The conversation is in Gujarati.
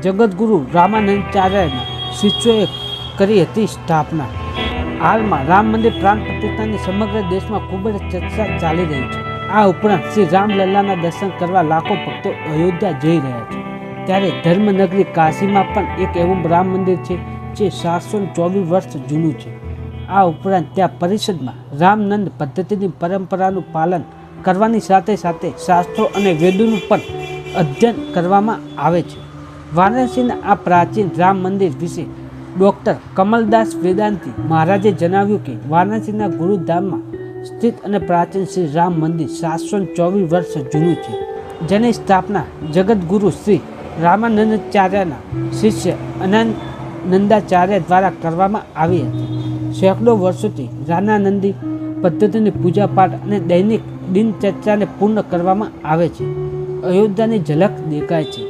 જગતગુરુ રામાનંદાચાર્યના શિષ્યોએ કરી હતી સ્થાપના। હાલમાં રામ મંદિર પ્રાણ પ્રતિષ્ઠાની સમગ્ર દેશમાં ખૂબ જ ચર્ચા ચાલી રહી છે। આ ઉપરાંત શ્રી રામલલ્લાના દર્શન કરવા લાખો ભક્તો અયોધ્યા જઈ રહ્યા છે। ત્યારે ધર્મનગરી કાશીમાં પણ એક એવું રામ મંદિર છે જે 724 વર્ષ જૂનું છે। આ ઉપરાંત ત્યાં પરિષદમાં રામનંદ પદ્ધતિની પરંપરાનું પાલન કરવાની સાથે સાથે શાસ્ત્રો અને વેદોનું પણ અધ્યયન કરવામાં આવે છે। વારાણસીના આ પ્રાચીન રામ મંદિર વિશે ડૉક્ટર કમલદાસ વેદાંતી મહારાજે જણાવ્યું કે વારાણસીના ગુરુધામમાં સ્થિત અને પ્રાચીન શ્રી રામ મંદિર 724 વર્ષ જૂનું છે, જેની સ્થાપના જગતગુરુ શ્રી રામાનંદાચાર્યના શિષ્ય અનંતાચાર્ય દ્વારા કરવામાં આવી હતી। સેંકડો વર્ષોથી રામાનંદી પદ્ધતિની પૂજાપાઠ અને દૈનિક દિનચર્યાને પૂર્ણ કરવામાં આવે છે। અયોધ્યાની ઝલક દેખાય છે।